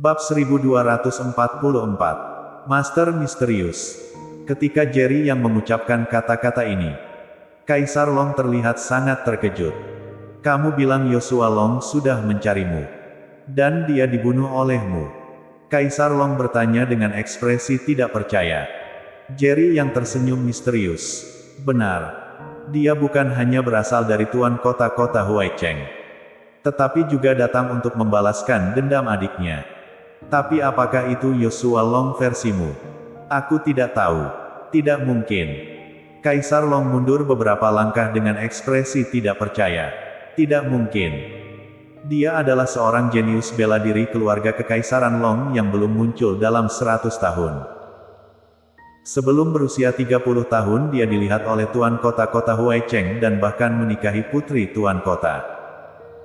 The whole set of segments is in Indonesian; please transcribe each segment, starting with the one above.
Bab 1244. Master Misterius. Ketika Jerry yang mengucapkan kata-kata ini, Kaisar Long terlihat sangat terkejut. Kamu bilang Yosua Long sudah mencarimu. Dan dia dibunuh olehmu. Kaisar Long bertanya dengan ekspresi tidak percaya. Jerry yang tersenyum misterius. Benar. Dia bukan hanya berasal dari tuan kota-kota Huaicheng, tetapi juga datang untuk membalaskan dendam adiknya. Tapi apakah itu Yosua Long versimu? Aku tidak tahu. Tidak mungkin. Kaisar Long mundur beberapa langkah dengan ekspresi tidak percaya. Tidak mungkin. Dia adalah seorang jenius bela diri keluarga Kekaisaran Long yang belum muncul dalam 100 tahun. Sebelum berusia 30 tahun dia dilihat oleh tuan kota-kota Huaicheng dan bahkan menikahi putri tuan kota.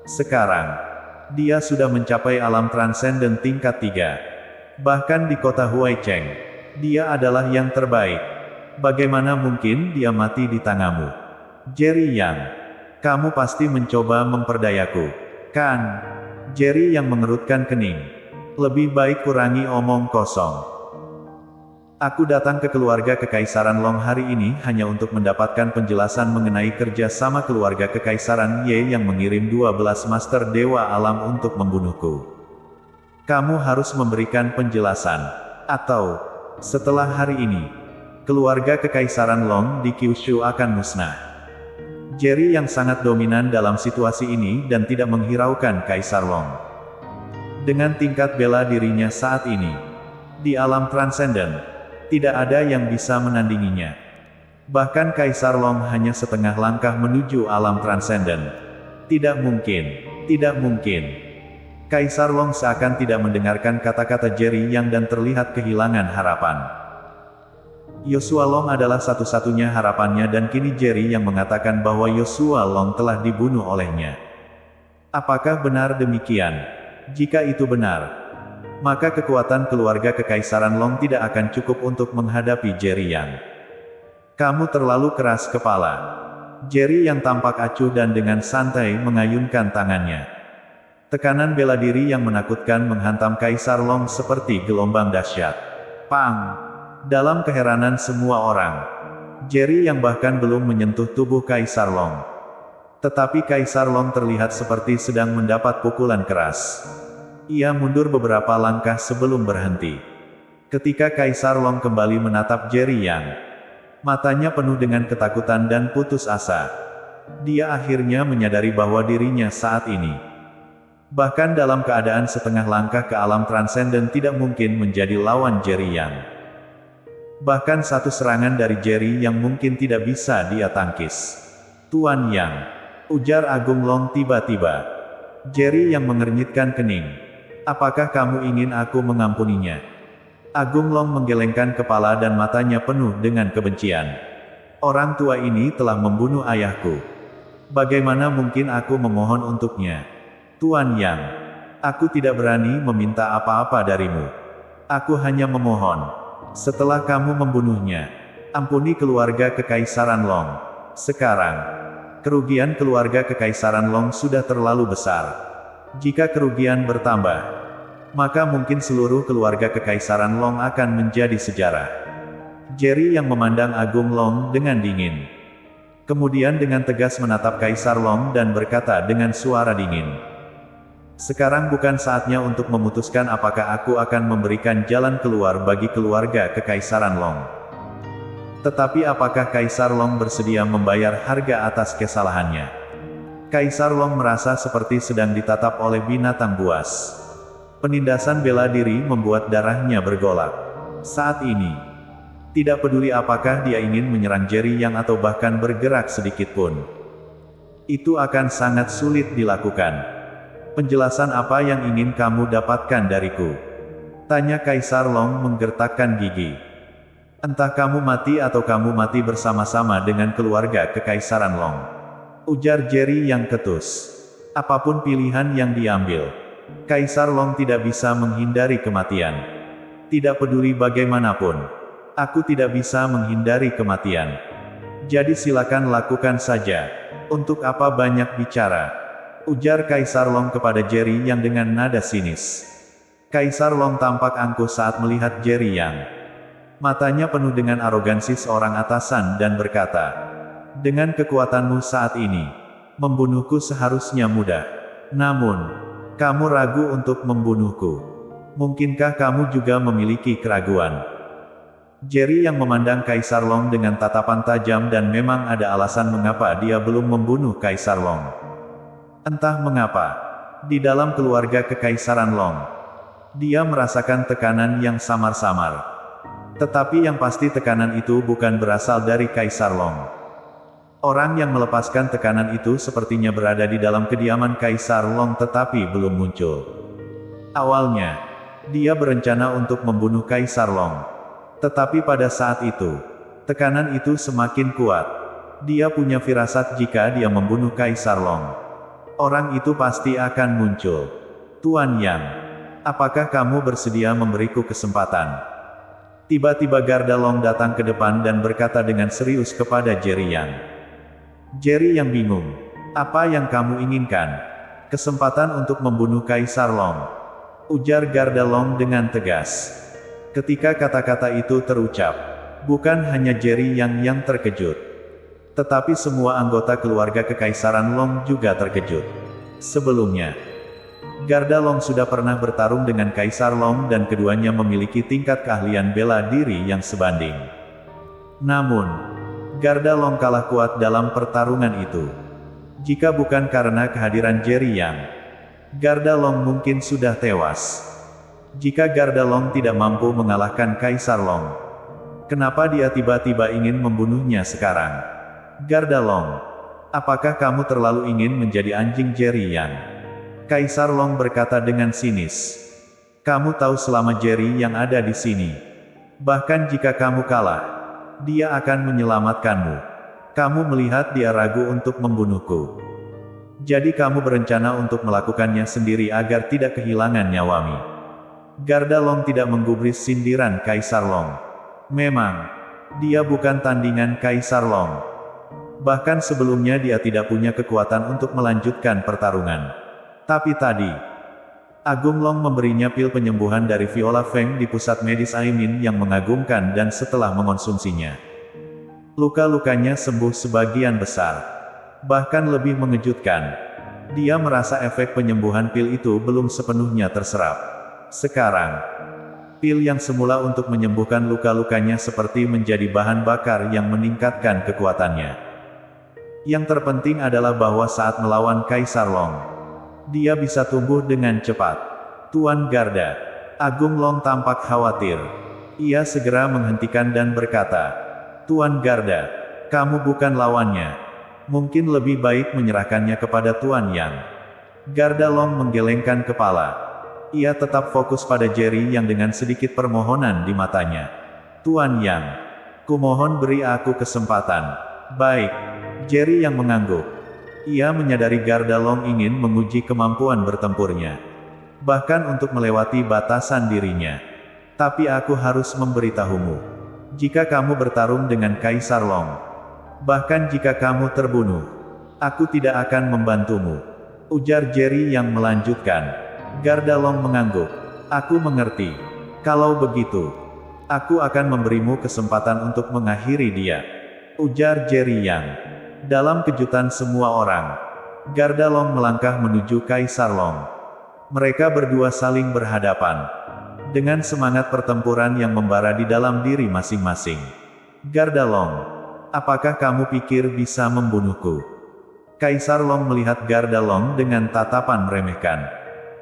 Sekarang, dia sudah mencapai alam transenden tingkat 3. Bahkan di kota Huaicheng, dia adalah yang terbaik. Bagaimana mungkin dia mati di tanganmu? Jerry Yang, kamu pasti mencoba memperdayaku, kan? Jerry yang mengerutkan kening. Lebih baik kurangi omong kosong. Aku datang ke keluarga Kekaisaran Long hari ini hanya untuk mendapatkan penjelasan mengenai kerja sama keluarga Kekaisaran Ye yang mengirim 12 Master Dewa Alam untuk membunuhku. Kamu harus memberikan penjelasan. Atau, setelah hari ini, keluarga Kekaisaran Long di Kyushu akan musnah. Jerry yang sangat dominan dalam situasi ini dan tidak menghiraukan Kaisar Long. Dengan tingkat bela dirinya saat ini, di alam transenden, tidak ada yang bisa menandinginya. Bahkan Kaisar Long hanya setengah langkah menuju alam transenden. Tidak mungkin. Tidak mungkin. Kaisar Long seakan tidak mendengarkan kata-kata Jerry Yang dan terlihat kehilangan harapan. Yosua Long adalah satu-satunya harapannya dan kini Jerry Yang mengatakan bahwa Yosua Long telah dibunuh olehnya. Apakah benar demikian? Jika itu benar, maka kekuatan keluarga Kekaisaran Long tidak akan cukup untuk menghadapi Jerry Yang. Kamu terlalu keras kepala. Jerry Yang tampak acuh dan dengan santai mengayunkan tangannya. Tekanan bela diri yang menakutkan menghantam Kaisar Long seperti gelombang dahsyat. Pang! Dalam keheranan semua orang, Jerry Yang bahkan belum menyentuh tubuh Kaisar Long. Tetapi Kaisar Long terlihat seperti sedang mendapat pukulan keras. Ia mundur beberapa langkah sebelum berhenti. Ketika Kaisar Long kembali menatap Jerry Yang, matanya penuh dengan ketakutan dan putus asa. Dia akhirnya menyadari bahwa dirinya saat ini, bahkan dalam keadaan setengah langkah ke alam transenden tidak mungkin menjadi lawan Jerry Yang. Bahkan satu serangan dari Jerry Yang mungkin tidak bisa dia tangkis. Tuan Yang, ujar Agung Long tiba-tiba. Jerry Yang mengernyitkan kening. Apakah kamu ingin aku mengampuninya? Agung Long menggelengkan kepala dan matanya penuh dengan kebencian. Orang tua ini telah membunuh ayahku. Bagaimana mungkin aku memohon untuknya? Tuan Yang, aku tidak berani meminta apa-apa darimu. Aku hanya memohon, setelah kamu membunuhnya, ampuni keluarga Kekaisaran Long. Sekarang, kerugian keluarga Kekaisaran Long sudah terlalu besar. Jika kerugian bertambah, maka mungkin seluruh keluarga Kekaisaran Long akan menjadi sejarah. Jerry Yang memandang Agung Long dengan dingin. Kemudian dengan tegas menatap Kaisar Long dan berkata dengan suara dingin. Sekarang bukan saatnya untuk memutuskan apakah aku akan memberikan jalan keluar bagi keluarga Kekaisaran Long. Tetapi apakah Kaisar Long bersedia membayar harga atas kesalahannya? Kaisar Long merasa seperti sedang ditatap oleh binatang buas. Penindasan bela diri membuat darahnya bergolak. Saat ini, tidak peduli apakah dia ingin menyerang Jerry Yang atau bahkan bergerak sedikitpun, itu akan sangat sulit dilakukan. Penjelasan apa yang ingin kamu dapatkan dariku? Tanya Kaisar Long menggertakkan gigi. Entah kamu mati atau kamu mati bersama-sama dengan keluarga Kekaisaran Long, ujar Jerry Yang ketus. Apapun pilihan yang diambil, Kaisar Long tidak bisa menghindari kematian. Tidak peduli bagaimanapun, aku tidak bisa menghindari kematian. Jadi silakan lakukan saja. Untuk apa banyak bicara? Ujar Kaisar Long kepada Jerry Yang dengan nada sinis. Kaisar Long tampak angkuh saat melihat Jerry Yang. Matanya penuh dengan arogansi seorang atasan dan berkata, "Dengan kekuatanmu saat ini, membunuhku seharusnya mudah. Namun, kamu ragu untuk membunuhku. Mungkinkah kamu juga memiliki keraguan?" Jerry yang memandang Kaisar Long dengan tatapan tajam dan memang ada alasan mengapa dia belum membunuh Kaisar Long. Entah mengapa, di dalam keluarga Kekaisaran Long, dia merasakan tekanan yang samar-samar. Tetapi yang pasti tekanan itu bukan berasal dari Kaisar Long. Orang yang melepaskan tekanan itu sepertinya berada di dalam kediaman Kaisar Long tetapi belum muncul. Awalnya, dia berencana untuk membunuh Kaisar Long. Tetapi pada saat itu, tekanan itu semakin kuat. Dia punya firasat jika dia membunuh Kaisar Long, orang itu pasti akan muncul. "Tuan Yang, apakah kamu bersedia memberiku kesempatan?" Tiba-tiba Garda Long datang ke depan dan berkata dengan serius kepada Jerry Yang. Jerry Yang bingung. "Apa yang kamu inginkan?" "Kesempatan untuk membunuh Kaisar Long," ujar Garda Long dengan tegas. Ketika kata-kata itu terucap, bukan hanya Jerry yang terkejut, tetapi semua anggota keluarga Kekaisaran Long juga terkejut. Sebelumnya, Garda Long sudah pernah bertarung dengan Kaisar Long dan keduanya memiliki tingkat keahlian bela diri yang sebanding. Namun, Garda Long kalah kuat dalam pertarungan itu. Jika bukan karena kehadiran Jerry Yang, Garda Long mungkin sudah tewas. Jika Garda Long tidak mampu mengalahkan Kaisar Long, kenapa dia tiba-tiba ingin membunuhnya sekarang? "Garda Long, apakah kamu terlalu ingin menjadi anjing Jerry Yang?" Kaisar Long berkata dengan sinis. "Kamu tahu selama Jerry Yang ada di sini. Bahkan jika kamu kalah, dia akan menyelamatkanmu. Kamu melihat dia ragu untuk membunuhku. Jadi kamu berencana untuk melakukannya sendiri agar tidak kehilangan nyawamu." Garda Long tidak menggubris sindiran Kaisar Long. Memang, dia bukan tandingan Kaisar Long. Bahkan sebelumnya dia tidak punya kekuatan untuk melanjutkan pertarungan. Tapi tadi, Agung Long memberinya pil penyembuhan dari Viola Feng di pusat medis Aimin yang mengagumkan dan setelah mengonsumsinya, luka-lukanya sembuh sebagian besar. Bahkan lebih mengejutkan, dia merasa efek penyembuhan pil itu belum sepenuhnya terserap. Sekarang, pil yang semula untuk menyembuhkan luka-lukanya seperti menjadi bahan bakar yang meningkatkan kekuatannya. Yang terpenting adalah bahwa saat melawan Kaisar Long, dia bisa tumbuh dengan cepat. "Tuan Garda." Agung Long tampak khawatir. Ia segera menghentikan dan berkata, "Tuan Garda, kamu bukan lawannya. Mungkin lebih baik menyerahkannya kepada Tuan Yang." Garda Long menggelengkan kepala. Ia tetap fokus pada Jerry Yang dengan sedikit permohonan di matanya. "Tuan Yang, kumohon beri aku kesempatan." "Baik." Jerry Yang mengangguk. Ia menyadari Garda Long ingin menguji kemampuan bertempurnya, bahkan untuk melewati batasan dirinya. "Tapi aku harus memberitahumu. Jika kamu bertarung dengan Kaisar Long, bahkan jika kamu terbunuh, aku tidak akan membantumu," ujar Jerry Yang melanjutkan. Garda Long mengangguk. "Aku mengerti. Kalau begitu, aku akan memberimu kesempatan untuk mengakhiri dia," ujar Jerry Yang. Dalam kejutan semua orang, Garda Long melangkah menuju Kaisar Long. Mereka berdua saling berhadapan, dengan semangat pertempuran yang membara di dalam diri masing-masing. "Garda Long, apakah kamu pikir bisa membunuhku?" Kaisar Long melihat Garda Long dengan tatapan meremehkan.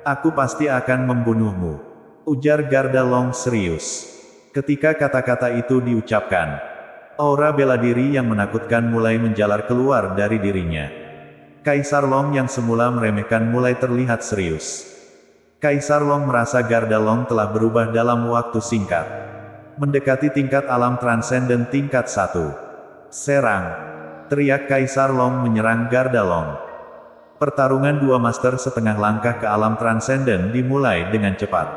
"Aku pasti akan membunuhmu," ujar Garda Long serius. Ketika kata-kata itu diucapkan, aura bela diri yang menakutkan mulai menjalar keluar dari dirinya. Kaisar Long yang semula meremehkan mulai terlihat serius. Kaisar Long merasa Garda Long telah berubah dalam waktu singkat, mendekati tingkat alam transenden tingkat 1. "Serang!" teriak Kaisar Long menyerang Garda Long. Pertarungan dua master setengah langkah ke alam transenden dimulai dengan cepat.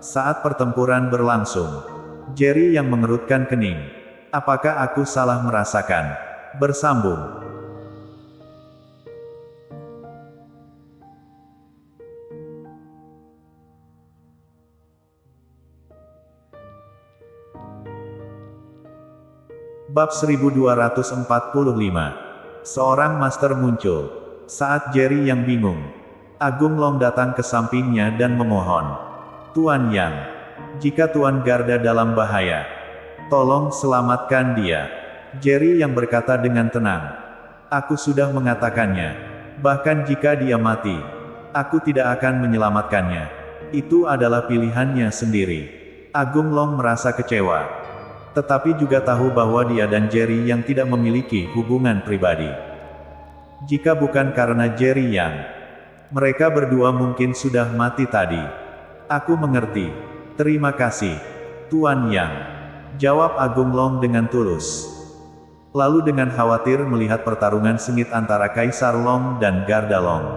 Saat pertempuran berlangsung, Jerry Yang mengerutkan kening. "Apakah aku salah merasakan?" Bersambung. Bab 1245. Seorang master muncul. Saat Jerry yang bingung, Agung Long datang ke sampingnya dan memohon. Tuan Yang, jika Tuan Garda dalam bahaya, tolong selamatkan dia. Jerry yang berkata dengan tenang. Aku sudah mengatakannya. Bahkan jika dia mati, aku tidak akan menyelamatkannya. Itu adalah pilihannya sendiri. Agung Long merasa kecewa. Tetapi juga tahu bahwa dia dan Jerry yang tidak memiliki hubungan pribadi. Jika bukan karena Jerry yang, mereka berdua mungkin sudah mati tadi. Aku mengerti. Terima kasih, Tuan Yang. Jawab Agung Long dengan tulus. Lalu dengan khawatir melihat pertarungan sengit antara Kaisar Long dan Garda Long.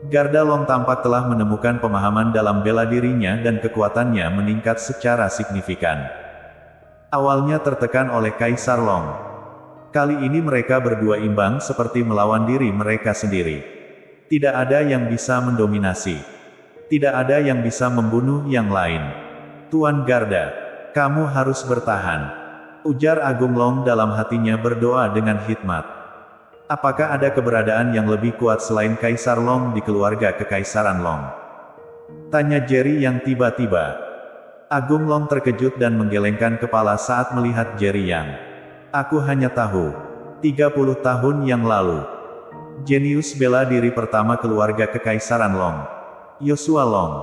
Garda Long tampak telah menemukan pemahaman dalam bela dirinya dan kekuatannya meningkat secara signifikan. Awalnya tertekan oleh Kaisar Long. Kali ini mereka berdua imbang seperti melawan diri mereka sendiri. Tidak ada yang bisa mendominasi. Tidak ada yang bisa membunuh yang lain. Tuan Garda, kamu harus bertahan. Ujar Agung Long dalam hatinya berdoa dengan hikmat. Apakah ada keberadaan yang lebih kuat selain Kaisar Long di keluarga Kekaisaran Long? Tanya Jerry yang tiba-tiba. Agung Long terkejut dan menggelengkan kepala saat melihat Jerry Yang. Aku hanya tahu. 30 tahun yang lalu. Jenius bela diri pertama keluarga Kekaisaran Long, Yosua Long,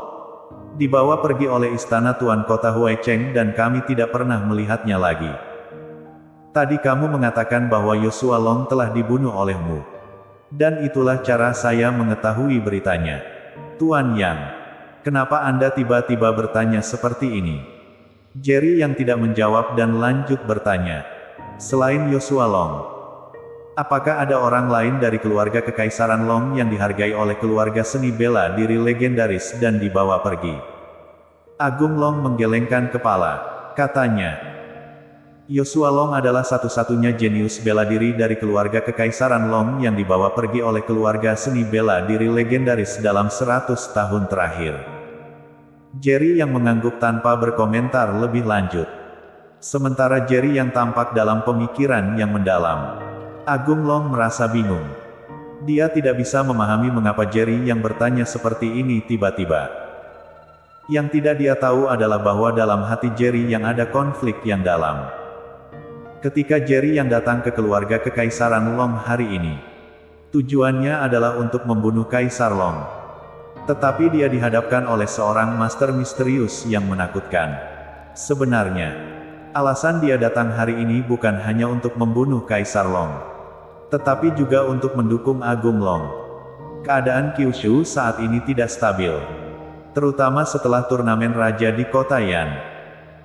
dibawa pergi oleh istana Tuan Kota Huaicheng dan kami tidak pernah melihatnya lagi. Tadi kamu mengatakan bahwa Yosua Long telah dibunuh olehmu. Dan itulah cara saya mengetahui beritanya. Tuan Yang. Kenapa Anda tiba-tiba bertanya seperti ini? Jerry yang tidak menjawab dan lanjut bertanya. Selain Yosua Long, apakah ada orang lain dari keluarga Kekaisaran Long yang dihargai oleh keluarga seni bela diri legendaris dan dibawa pergi? Agung Long menggelengkan kepala. Katanya, Yosua Long adalah satu-satunya jenius bela diri dari keluarga Kekaisaran Long yang dibawa pergi oleh keluarga seni bela diri legendaris dalam 100 tahun terakhir. Jerry yang mengangguk tanpa berkomentar lebih lanjut. Sementara Jerry yang tampak dalam pemikiran yang mendalam. Agung Long merasa bingung. Dia tidak bisa memahami mengapa Jerry yang bertanya seperti ini tiba-tiba. Yang tidak dia tahu adalah bahwa dalam hati Jerry yang ada konflik yang dalam. Ketika Jerry yang datang ke keluarga Kekaisaran Long hari ini, tujuannya adalah untuk membunuh Kaisar Long. Tetapi dia dihadapkan oleh seorang master misterius yang menakutkan. Sebenarnya, alasan dia datang hari ini bukan hanya untuk membunuh Kaisar Long, tetapi juga untuk mendukung Agung Long. Keadaan Kyushu saat ini tidak stabil, terutama setelah turnamen raja di kota Yan.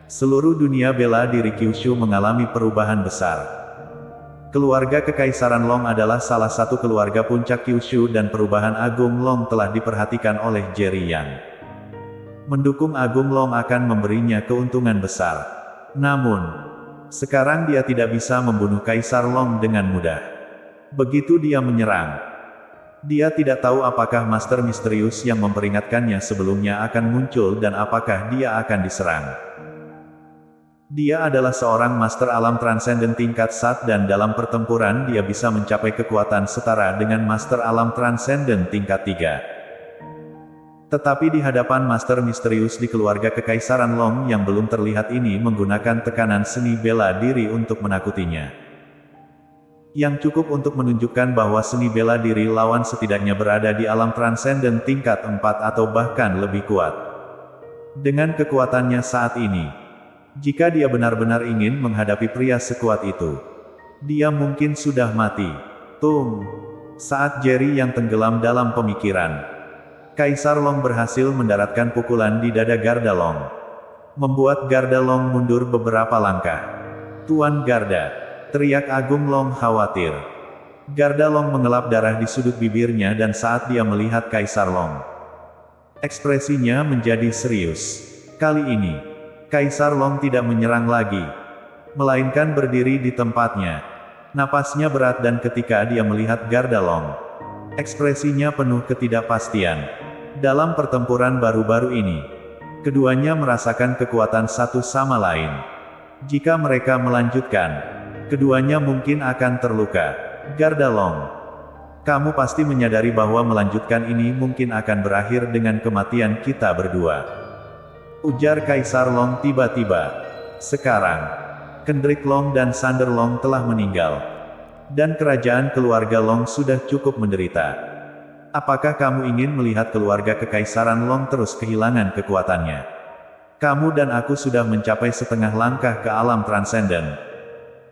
Seluruh dunia bela diri Kyushu mengalami perubahan besar. Keluarga Kekaisaran Long adalah salah satu keluarga puncak Kyushu dan perubahan Agung Long telah diperhatikan oleh Jerry Yang. Mendukung Agung Long akan memberinya keuntungan besar. Namun, sekarang dia tidak bisa membunuh Kaisar Long dengan mudah. Begitu dia menyerang, dia tidak tahu apakah Master Misterius yang memperingatkannya sebelumnya akan muncul dan apakah dia akan diserang. Dia adalah seorang master alam transenden tingkat 1 dan dalam pertempuran dia bisa mencapai kekuatan setara dengan master alam transenden tingkat 3. Tetapi di hadapan master misterius di keluarga Kekaisaran Long yang belum terlihat ini menggunakan tekanan seni bela diri untuk menakutinya. Yang cukup untuk menunjukkan bahwa seni bela diri lawan setidaknya berada di alam transenden tingkat 4 atau bahkan lebih kuat. Dengan kekuatannya saat ini, jika dia benar-benar ingin menghadapi pria sekuat itu, dia mungkin sudah mati. Tung! Saat Jerry yang tenggelam dalam pemikiran, Kaisar Long berhasil mendaratkan pukulan di dada Garda Long, membuat Garda Long mundur beberapa langkah. Tuan Garda! Teriak Agung Long khawatir. Garda Long mengelap darah di sudut bibirnya dan saat dia melihat Kaisar Long, ekspresinya menjadi serius. Kali ini, Kaisar Long tidak menyerang lagi, melainkan berdiri di tempatnya. Napasnya berat dan ketika dia melihat Garda Long, ekspresinya penuh ketidakpastian. Dalam pertempuran baru-baru ini, keduanya merasakan kekuatan satu sama lain. Jika mereka melanjutkan, keduanya mungkin akan terluka. Garda Long, kamu pasti menyadari bahwa melanjutkan ini mungkin akan berakhir dengan kematian kita berdua. Ujar Kaisar Long tiba-tiba. Sekarang, Kendrick Long dan Sander Long telah meninggal. Dan kerajaan keluarga Long sudah cukup menderita. Apakah kamu ingin melihat keluarga kekaisaran Long terus kehilangan kekuatannya? Kamu dan aku sudah mencapai setengah langkah ke alam transenden.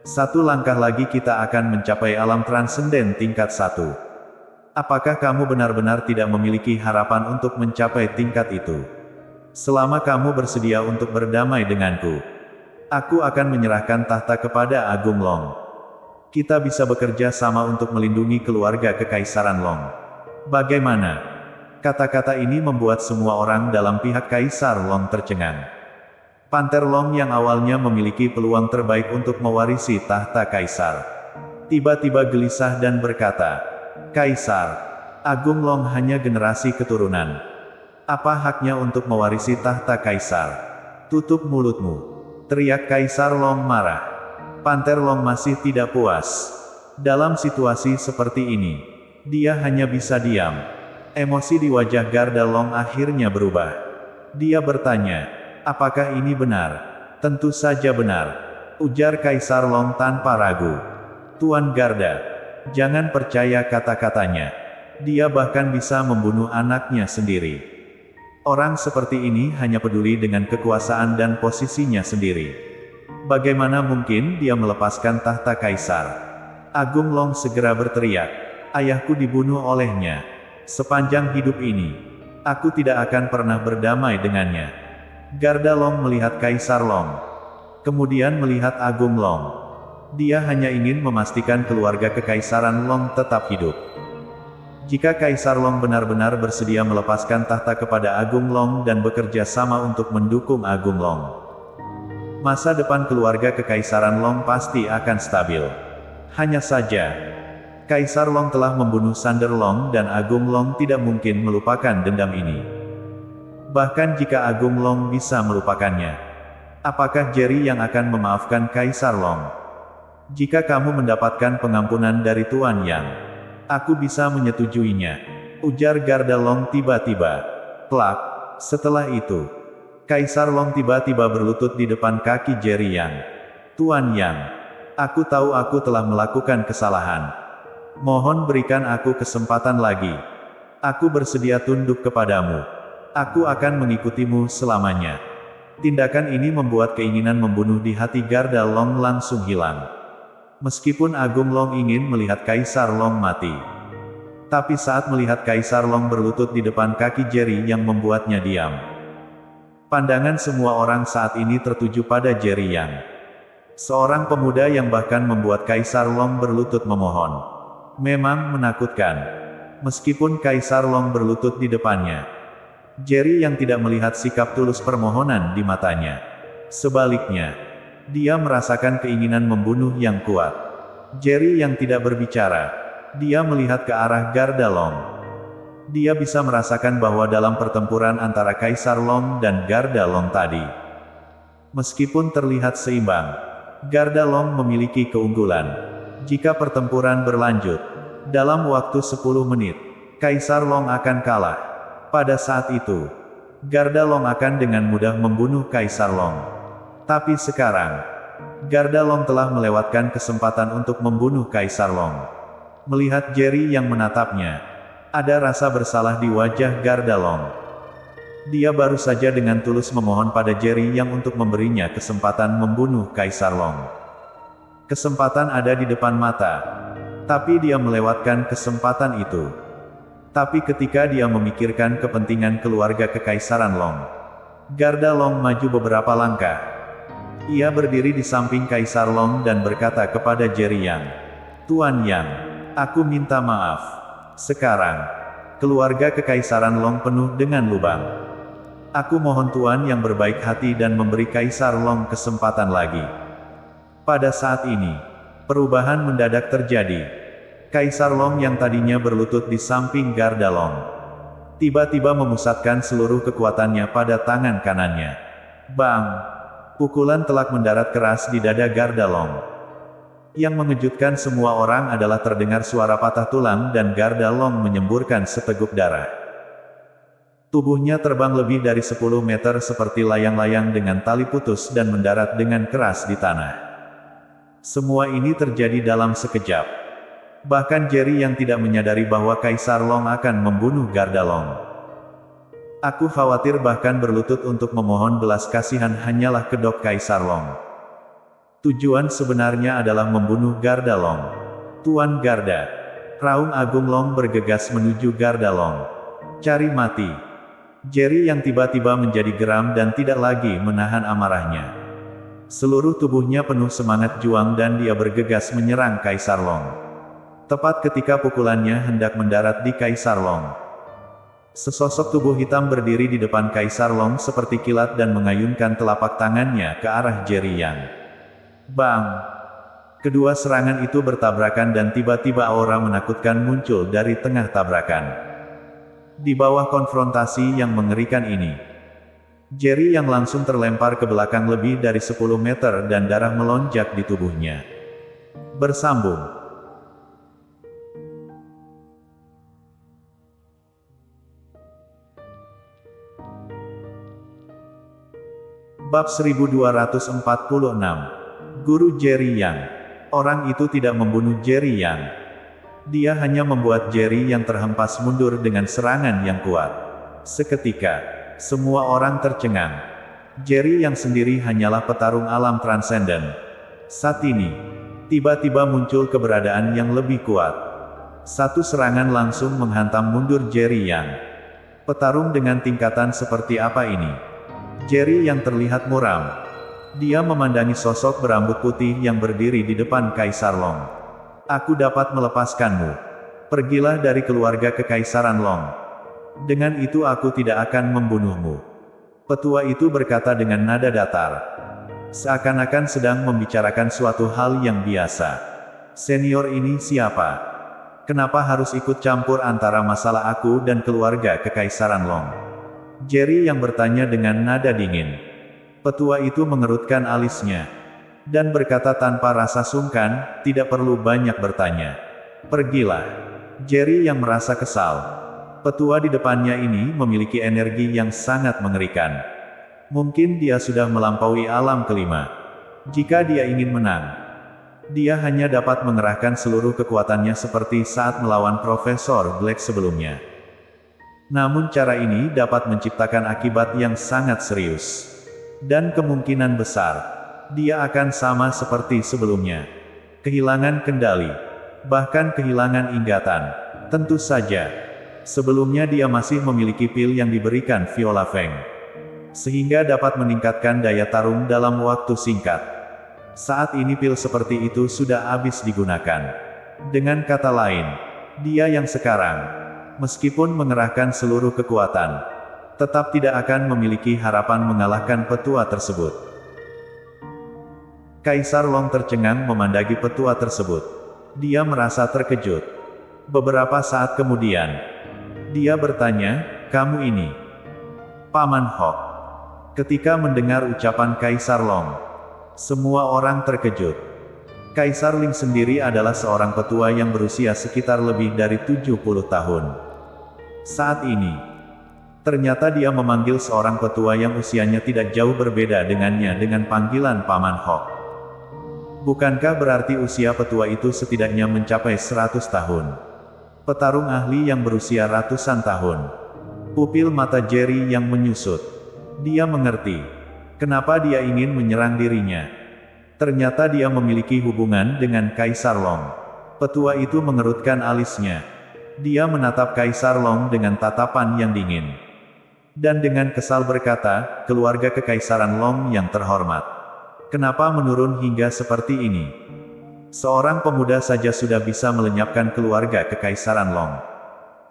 Satu langkah lagi kita akan mencapai alam transenden tingkat 1. Apakah kamu benar-benar tidak memiliki harapan untuk mencapai tingkat itu? Selama kamu bersedia untuk berdamai denganku, aku akan menyerahkan tahta kepada Agung Long. Kita bisa bekerja sama untuk melindungi keluarga kekaisaran Long. Bagaimana? Kata-kata ini membuat semua orang dalam pihak Kaisar Long tercengang. Panther Long yang awalnya memiliki peluang terbaik untuk mewarisi tahta Kaisar, tiba-tiba gelisah dan berkata, "Kaisar, Agung Long hanya generasi keturunan. Apa haknya untuk mewarisi tahta Kaisar?" "Tutup mulutmu!" teriak Kaisar Long marah. Panther Long masih tidak puas. Dalam situasi seperti ini, dia hanya bisa diam. Emosi di wajah Garda Long akhirnya berubah. Dia bertanya, "Apakah ini benar?" "Tentu saja benar," ujar Kaisar Long tanpa ragu. "Tuan Garda, jangan percaya kata-katanya. Dia bahkan bisa membunuh anaknya sendiri. Orang seperti ini hanya peduli dengan kekuasaan dan posisinya sendiri. Bagaimana mungkin dia melepaskan tahta Kaisar?" Agung Long segera berteriak, "Ayahku dibunuh olehnya. Sepanjang hidup ini, aku tidak akan pernah berdamai dengannya." Garda Long melihat Kaisar Long, kemudian melihat Agung Long. Dia hanya ingin memastikan keluarga kekaisaran Long tetap hidup. Jika Kaisar Long benar-benar bersedia melepaskan tahta kepada Agung Long dan bekerja sama untuk mendukung Agung Long, masa depan keluarga kekaisaran Long pasti akan stabil. Hanya saja, Kaisar Long telah membunuh Sander Long dan Agung Long tidak mungkin melupakan dendam ini. Bahkan jika Agung Long bisa melupakannya, apakah Jerry yang akan memaafkan Kaisar Long? "Jika kamu mendapatkan pengampunan dari Tuan Yang, aku bisa menyetujuinya," ujar Garda Long tiba-tiba. Plak. Setelah itu, Kaisar Long tiba-tiba berlutut di depan kaki Jerry Yang. "Tuan Yang, aku tahu aku telah melakukan kesalahan. Mohon berikan aku kesempatan lagi. Aku bersedia tunduk kepadamu. Aku akan mengikutimu selamanya." Tindakan ini membuat keinginan membunuh di hati Garda Long langsung hilang. Meskipun Agung Long ingin melihat Kaisar Long mati, tapi saat melihat Kaisar Long berlutut di depan kaki Jerry yang membuatnya diam. Pandangan semua orang saat ini tertuju pada Jerry Yang, seorang pemuda yang bahkan membuat Kaisar Long berlutut memohon. Memang menakutkan. Meskipun Kaisar Long berlutut di depannya, Jerry yang tidak melihat sikap tulus permohonan di matanya. Sebaliknya, dia merasakan keinginan membunuh yang kuat. Jerry yang tidak berbicara, dia melihat ke arah Garda Long. Dia bisa merasakan bahwa dalam pertempuran antara Kaisar Long dan Garda Long tadi, meskipun terlihat seimbang, Garda Long memiliki keunggulan. Jika pertempuran berlanjut, dalam waktu 10 menit, Kaisar Long akan kalah. Pada saat itu, Garda Long akan dengan mudah membunuh Kaisar Long. Tapi sekarang, Garda Long telah melewatkan kesempatan untuk membunuh Kaisar Long. Melihat Jerry yang menatapnya, ada rasa bersalah di wajah Garda Long. Dia baru saja dengan tulus memohon pada Jerry yang untuk memberinya kesempatan membunuh Kaisar Long. Kesempatan ada di depan mata, tapi dia melewatkan kesempatan itu. Tapi ketika dia memikirkan kepentingan keluarga kekaisaran Long, Garda Long maju beberapa langkah. Ia berdiri di samping Kaisar Long dan berkata kepada Jerry Yang, "Tuan Yang, aku minta maaf. Sekarang, keluarga kekaisaran Long penuh dengan lubang. Aku mohon Tuan yang berbaik hati dan memberi Kaisar Long kesempatan lagi." Pada saat ini, perubahan mendadak terjadi. Kaisar Long yang tadinya berlutut di samping Garda Long, tiba-tiba memusatkan seluruh kekuatannya pada tangan kanannya. Bang! Pukulan telak mendarat keras di dada Garda Long. Yang mengejutkan semua orang adalah terdengar suara patah tulang dan Garda Long menyemburkan seteguk darah. Tubuhnya terbang lebih dari 10 meter seperti layang-layang dengan tali putus dan mendarat dengan keras di tanah. Semua ini terjadi dalam sekejap. Bahkan Jerry yang tidak menyadari bahwa Kaisar Long akan membunuh Garda Long. Aku khawatir bahkan berlutut untuk memohon belas kasihan hanyalah kedok Kaisar Long. Tujuan sebenarnya adalah membunuh Garda Long. Tuan Garda. Raung Agung Long bergegas menuju Garda Long. Cari mati. Jerry yang tiba-tiba menjadi geram dan tidak lagi menahan amarahnya. Seluruh tubuhnya penuh semangat juang dan dia bergegas menyerang Kaisar Long. Tepat ketika pukulannya hendak mendarat di Kaisar Long. Sesosok tubuh hitam berdiri di depan Kaisar Long seperti kilat dan mengayunkan telapak tangannya ke arah Jerry Yang. Bang! Kedua serangan itu bertabrakan dan tiba-tiba aura menakutkan muncul dari tengah tabrakan. Di bawah konfrontasi yang mengerikan ini, Jerry Yang langsung terlempar ke belakang lebih dari 10 meter dan darah melonjak di tubuhnya. Bersambung. Bab 1246. Guru Jerry Yang. Orang itu tidak membunuh Jerry Yang. Dia hanya membuat Jerry Yang terhempas mundur dengan serangan yang kuat. Seketika, semua orang tercengang. Jerry Yang sendiri hanyalah petarung alam transenden. Saat ini, tiba-tiba muncul keberadaan yang lebih kuat. Satu serangan langsung menghantam mundur Jerry Yang. Petarung dengan tingkatan seperti apa ini? Jerry Yang terlihat muram. Dia memandangi sosok berambut putih yang berdiri di depan Kaisar Long. Aku dapat melepaskanmu. Pergilah dari keluarga Kekaisaran Long. Dengan itu aku tidak akan membunuhmu. Petua itu berkata dengan nada datar. Seakan-akan sedang membicarakan suatu hal yang biasa. Senior ini siapa? Kenapa harus ikut campur antara masalah aku dan keluarga Kekaisaran Long? Jerry Yang bertanya dengan nada dingin. Petua itu mengerutkan alisnya. Dan berkata tanpa rasa sungkan, tidak perlu banyak bertanya. Pergilah. Jerry Yang merasa kesal. Petua di depannya ini memiliki energi yang sangat mengerikan. Mungkin dia sudah melampaui alam kelima. Jika dia ingin menang, dia hanya dapat mengerahkan seluruh kekuatannya seperti saat melawan Profesor Black sebelumnya. Namun cara ini dapat menciptakan akibat yang sangat serius. Dan kemungkinan besar, dia akan sama seperti sebelumnya. Kehilangan kendali. Bahkan kehilangan ingatan. Tentu saja. Sebelumnya dia masih memiliki pil yang diberikan Viola Feng. Sehingga dapat meningkatkan daya tarung dalam waktu singkat. Saat ini pil seperti itu sudah habis digunakan. Dengan kata lain, dia yang sekarang, meskipun mengerahkan seluruh kekuatan, tetap tidak akan memiliki harapan mengalahkan petua tersebut. Kaisar Long tercengang memandangi petua tersebut. Dia merasa terkejut. Beberapa saat kemudian, dia bertanya, "Kamu ini Paman Hok?" Ketika mendengar ucapan Kaisar Long, semua orang terkejut. Kaisar Ling sendiri adalah seorang petua yang berusia sekitar lebih dari 70 tahun. Saat ini, ternyata dia memanggil seorang petua yang usianya tidak jauh berbeda dengannya dengan panggilan Paman Hok. Bukankah berarti usia petua itu setidaknya mencapai 100 tahun? Petarung ahli yang berusia ratusan tahun. Pupil mata Jerry yang menyusut. Dia mengerti kenapa dia ingin menyerang dirinya. Ternyata dia memiliki hubungan dengan Kaisar Long. Petua itu mengerutkan alisnya. Dia menatap Kaisar Long dengan tatapan yang dingin. Dan dengan kesal berkata, "Keluarga Kekaisaran Long yang terhormat. Kenapa menurun hingga seperti ini? Seorang pemuda saja sudah bisa melenyapkan keluarga Kekaisaran Long."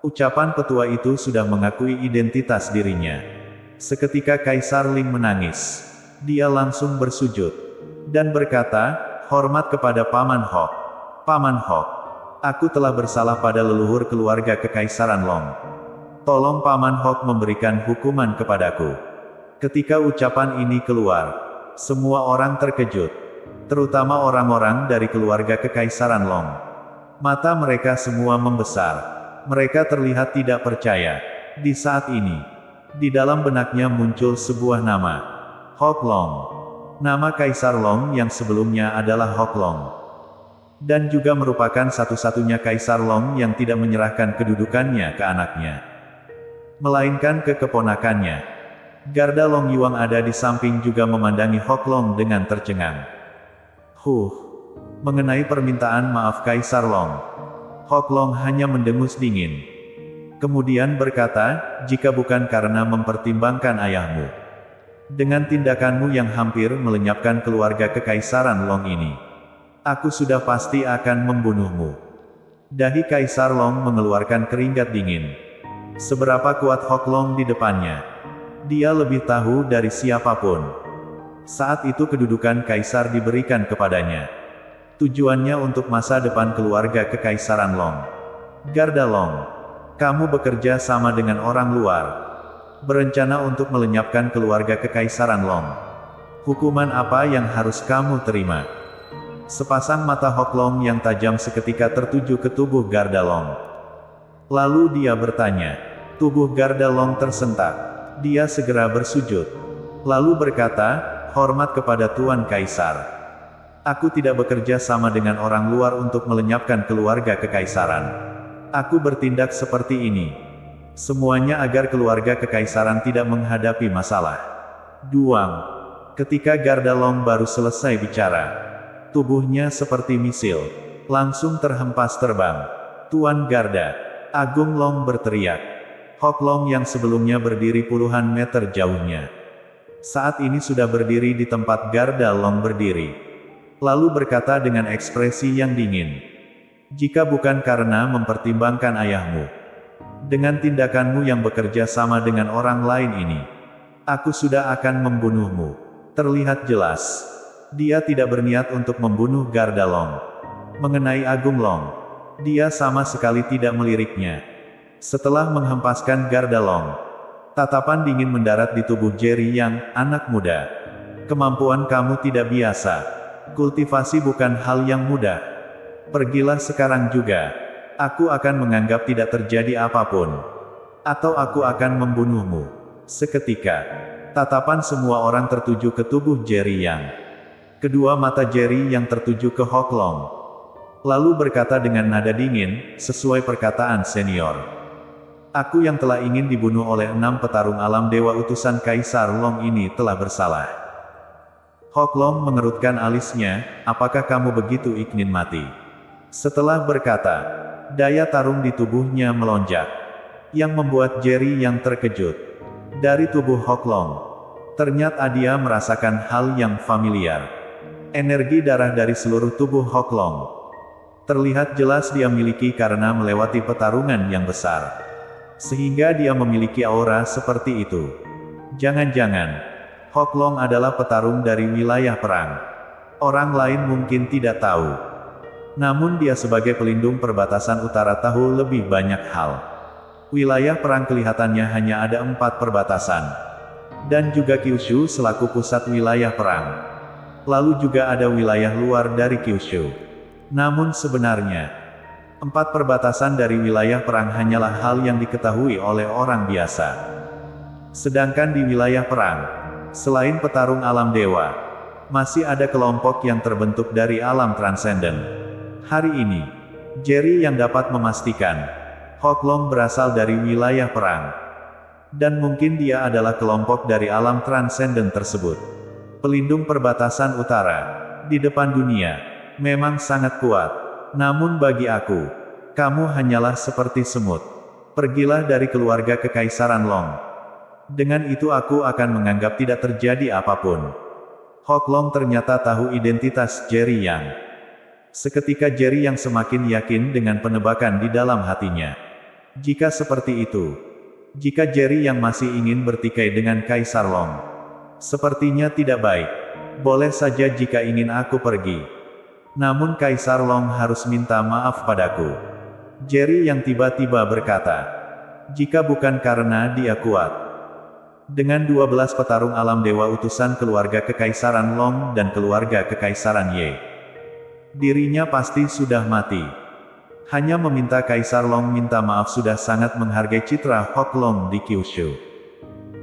Ucapan petua itu sudah mengakui identitas dirinya. Seketika Kaisar Ling menangis. Dia langsung bersujud. Dan berkata, "Hormat kepada Paman Hok. Paman Hok. Aku telah bersalah pada leluhur keluarga Kekaisaran Long. Tolong Paman Hok memberikan hukuman kepadaku." Ketika ucapan ini keluar, Semua orang terkejut. Terutama orang-orang dari keluarga Kekaisaran Long. Mata mereka semua membesar. Mereka terlihat tidak percaya. Di saat ini, di dalam benaknya muncul sebuah nama. Hoklong. Nama Kaisar Long yang sebelumnya adalah Hoklong. Dan juga merupakan satu-satunya Kaisar Long yang tidak menyerahkan kedudukannya ke anaknya, melainkan ke keponakannya. Garda Long Yuang ada di samping juga memandangi Hoklong dengan tercengang. Mengenai permintaan maaf Kaisar Long, Hoklong hanya mendengus dingin. Kemudian berkata, jika bukan karena mempertimbangkan ayahmu, dengan tindakanmu yang hampir melenyapkan keluarga Kekaisaran Long ini, aku sudah pasti akan membunuhmu. Dahi Kaisar Long mengeluarkan keringat dingin. Seberapa kuat Hoklong di depannya. Dia lebih tahu dari siapapun. Saat itu kedudukan Kaisar diberikan kepadanya. Tujuannya untuk masa depan keluarga Kekaisaran Long. Garda Long, kamu bekerja sama dengan orang luar. Berencana untuk melenyapkan keluarga Kekaisaran Long. Hukuman apa yang harus kamu terima? Sepasang mata Hoklong yang tajam seketika tertuju ke tubuh Garda Long. Lalu dia bertanya. Tubuh Garda Long tersentak. Dia segera bersujud. Lalu berkata, hormat kepada Tuan Kaisar. Aku tidak bekerja sama dengan orang luar untuk melenyapkan keluarga Kekaisaran. Aku bertindak seperti ini. Semuanya agar keluarga Kekaisaran tidak menghadapi masalah. Duang. Ketika Garda Long baru selesai bicara, tubuhnya seperti misil, langsung terhempas terbang. Tuan Garda, Agung Long berteriak. Hoklong yang sebelumnya berdiri puluhan meter jauhnya, saat ini sudah berdiri di tempat Garda Long berdiri. Lalu berkata dengan ekspresi yang dingin. Jika bukan karena mempertimbangkan ayahmu, dengan tindakanmu yang bekerja sama dengan orang lain ini, aku sudah akan membunuhmu. Terlihat jelas. Dia tidak berniat untuk membunuh Garda Long. Mengenai Agung Long, dia sama sekali tidak meliriknya. Setelah menghempaskan Garda Long, tatapan dingin mendarat di tubuh Jerry Yang, anak muda. Kemampuan kamu tidak biasa. Kultivasi bukan hal yang mudah. Pergilah sekarang juga. Aku akan menganggap tidak terjadi apapun. Atau aku akan membunuhmu. Seketika, tatapan semua orang tertuju ke tubuh Jerry Yang. Kedua mata Jerry yang tertuju ke Hoklong. Lalu berkata dengan nada dingin, sesuai perkataan senior. Aku yang telah ingin dibunuh oleh 6 petarung alam dewa utusan Kaisar Long ini telah bersalah. Hoklong mengerutkan alisnya, apakah kamu begitu ingin mati? Setelah berkata, daya tarung di tubuhnya melonjak. Yang membuat Jerry yang terkejut. Dari tubuh Hoklong, ternyata dia merasakan hal yang familiar. Energi darah dari seluruh tubuh Hoklong. Terlihat jelas dia miliki karena melewati pertarungan yang besar. Sehingga dia memiliki aura seperti itu. Jangan-jangan, Hoklong adalah petarung dari wilayah perang. Orang lain mungkin tidak tahu. Namun dia sebagai pelindung perbatasan utara tahu lebih banyak hal. Wilayah perang kelihatannya hanya ada 4 perbatasan. Dan juga Kyushu selaku pusat wilayah perang. Lalu juga ada wilayah luar dari Kyushu. Namun sebenarnya, 4 perbatasan dari wilayah perang hanyalah hal yang diketahui oleh orang biasa. Sedangkan di wilayah perang, selain petarung alam dewa, masih ada kelompok yang terbentuk dari alam transenden. Hari ini, Jerry yang dapat memastikan, Hoklong berasal dari wilayah perang. Dan mungkin dia adalah kelompok dari alam transenden tersebut. Pelindung perbatasan utara, di depan dunia, memang sangat kuat. Namun bagi aku, kamu hanyalah seperti semut. Pergilah dari keluarga Kekaisaran Long. Dengan itu aku akan menganggap tidak terjadi apapun. Hoklong ternyata tahu identitas Jerry Yang. Seketika Jerry Yang semakin yakin dengan penebakan di dalam hatinya. Jika seperti itu, jika Jerry Yang masih ingin bertikai dengan Kaisar Long, sepertinya tidak baik. Boleh saja jika ingin aku pergi. Namun Kaisar Long harus minta maaf padaku. Jerry yang tiba-tiba berkata. Jika bukan karena dia kuat, Dengan 12 petarung alam dewa utusan keluarga Kekaisaran Long dan keluarga Kekaisaran Ye, dirinya pasti sudah mati. Hanya meminta Kaisar Long minta maaf sudah sangat menghargai citra Hok Long di Kyushu.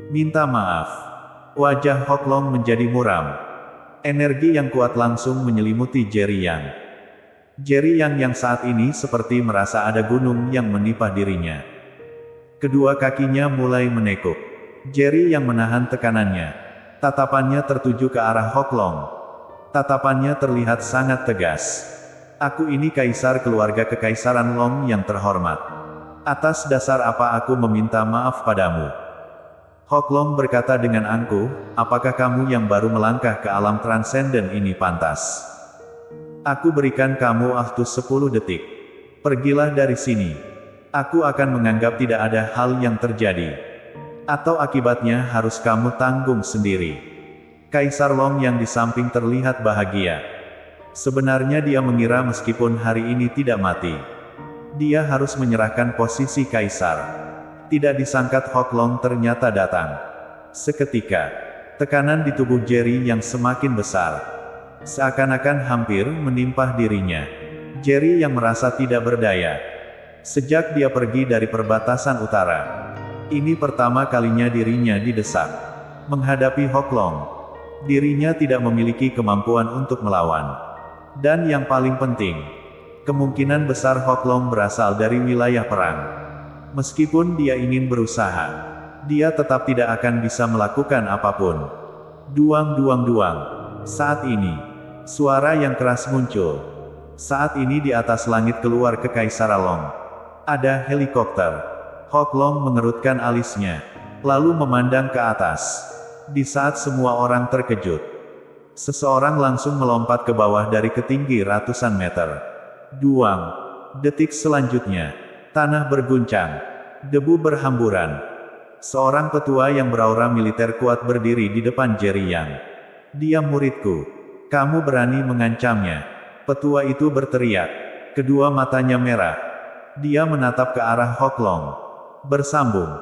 Minta maaf. Wajah Hok Long menjadi muram. Energi yang kuat langsung menyelimuti Jerry Yang. Jerry Yang saat ini seperti merasa ada gunung yang menimpa dirinya. Kedua kakinya mulai menekuk. Jerry Yang menahan tekanannya. Tatapannya tertuju ke arah Hok Long. Tatapannya terlihat sangat tegas. Aku ini kaisar keluarga Kekaisaran Long yang terhormat. Atas dasar apa aku meminta maaf padamu? Hok Long berkata dengan angkuh, apakah kamu yang baru melangkah ke alam transenden ini pantas? Aku berikan kamu waktu 10 detik. Pergilah dari sini. Aku akan menganggap tidak ada hal yang terjadi. Atau akibatnya harus kamu tanggung sendiri. Kaisar Long yang di samping terlihat bahagia. Sebenarnya dia mengira meskipun hari ini tidak mati, dia harus menyerahkan posisi kaisar. Tidak disangka Hok Long ternyata datang. Seketika, tekanan di tubuh Jerry yang semakin besar. Seakan-akan hampir menimpa dirinya. Jerry yang merasa tidak berdaya. Sejak dia pergi dari perbatasan utara, ini pertama kalinya dirinya didesak. Menghadapi Hok Long, dirinya tidak memiliki kemampuan untuk melawan. Dan yang paling penting, kemungkinan besar Hok Long berasal dari wilayah perang. Meskipun dia ingin berusaha, dia tetap tidak akan bisa melakukan apapun. Duang duang duang. Saat ini, suara yang keras muncul. Saat ini di atas langit keluar Kekaisaran Long. Ada helikopter. Hok Long mengerutkan alisnya, lalu memandang ke atas. Di saat semua orang terkejut, seseorang langsung melompat ke bawah dari ketinggi ratusan meter. Duang. Detik selanjutnya, tanah berguncang. Debu berhamburan. Seorang petua yang beraura militer kuat berdiri di depan Jerry Yang. Dia muridku. Kamu berani mengancamnya? Petua itu berteriak. Kedua matanya merah. Dia menatap ke arah Hok Long. Bersambung.